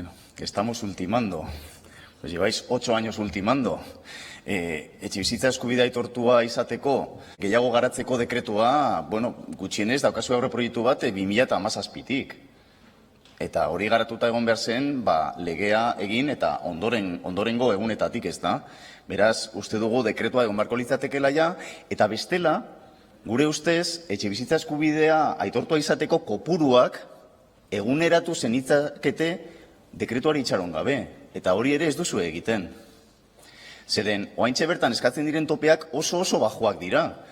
Bueno, que estamos ultimando. Pues lleváis 8 años ultimando. Etxebizitza eskubidea aitortua izateko, gehiago garatzeko dekretua, gutxienez daukazu aurreproiektu bat 2017tik. Eta hori garatuta egon behar zen, legea egin eta ondorengo egunetatik, ez da. Beraz, uste dugu dekretua egon beharko litzatekeela ja, eta bestela, gure ustez, etxebizitza eskubidea aitortua izateko kopuruak eguneratu zenitzakete dekretuari itxaron gabe. Eta hori ere ez duzu egiten. Zeren, oaintxe bertan eskatzen diren topeak oso bajoak dira.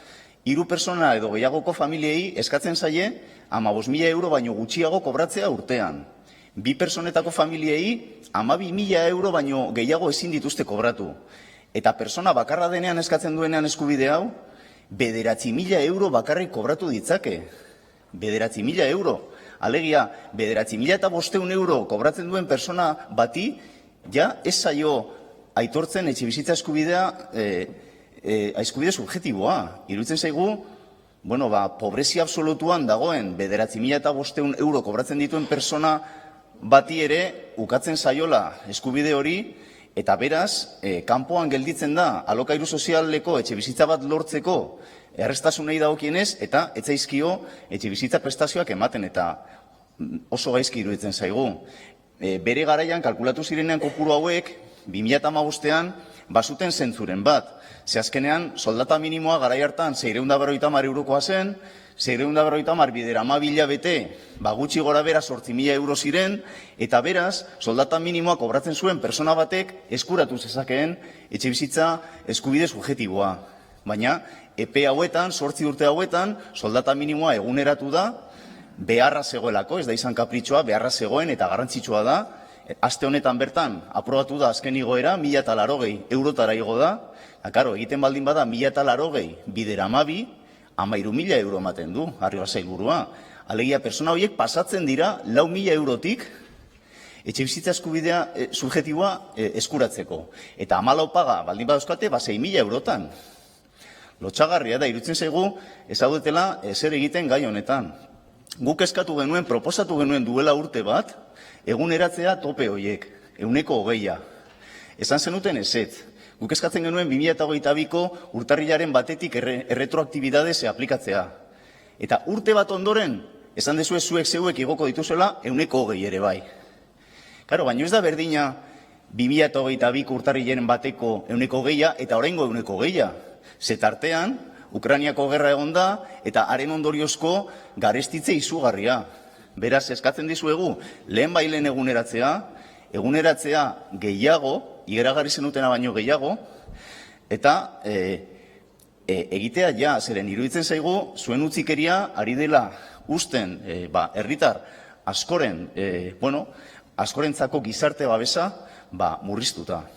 3 persona edo gehiagoko familiei eskatzen zaie 15.000 euro baino gutxiago kobratzea urtean. 2 personetako familiei 12.000 euro baino gehiago ezin dituzte kobratu. Eta persona bakarra denean eskatzen duenean eskubide hau, 9.000 euro bakarrik kobratu ditzake. 9.000 euro. Alegia, 9.500 euro kobratzen duen persona bati, ja ez zaio aitortzen etxebizitza eskubidea, eskubide subjetiboa. Iruditzen zaigu, pobrezia absolutuan dagoen 9.500 euro kobratzen dituen persona bati ere ukatzen zaiola eskubide hori, eta beraz, kanpoan gelditzen da alokairu sozialeko etxebizitza bat lortzeko errestasunei dagokienez, eta etzaizkio etxebizitza prestazioak ematen, eta oso gaizki iruditzen zaigu. Bere garaian kalkulatu zirenean kopuru hauek, 2015an, bazuten zentzuren bat. Ze azkenean, soldata minimoa garai hartan 650 eurokoa zen, 650 bidera 12 bete, gutxi gora bera 8.000 euro ziren, eta beraz, soldata minimoa kobratzen zuen persona batek eskuratu zezakeen etxebizitza eskubide subjetiboa. Baina, epe hauetan, 8 urte hauetan, soldata minimoa eguneratu da, beharra zegoelako, ez da izan kapritxoa, beharra zegoen eta garrantzitsua da. Aste honetan bertan, aprobatu da azken igoera, 1.080 eurotara igo da. Egiten baldin bada, 1.080 bidera 12, 13.000 euro ematen du, Arriola sailburua. Alegia, persona horiek pasatzen dira 4.000 eurotik etxebizitza eskubidea subjetiboa eskuratzeko. Eta 14 paga, baldin badauzkate, 6.000 eurotan. Lotxagarria da, iruditzen zaigu, ez daudetela zer egiten gai honetan. Guk eskatu genuen, proposatu genuen duela urte bat, eguneratzea tope horiek, 120. Esan zenuten ezetz. Guk eskatzen genuen 2022ko urtarrilaren batetik erretroaktibidade aplikatzea. Eta urte bat ondoren, esan dezue zuek igoko dituzela 120 ere bai. Baina ez da berdina 2022ko urtarrilaren bateko 120 eta oraingo 120. Zetartean, Ukrainiako gerra egon da, eta haren ondoriozko garestitze izugarria. Beraz, eskatzen dizuegu, lehen bailen eguneratzea gehiago, igeragarri zenutena baino gehiago, eta egitea ja, zeren iruditzen zaigu, zuen utzikeria ari dela usten herritar askorentzako gizarte babesa murriztuta.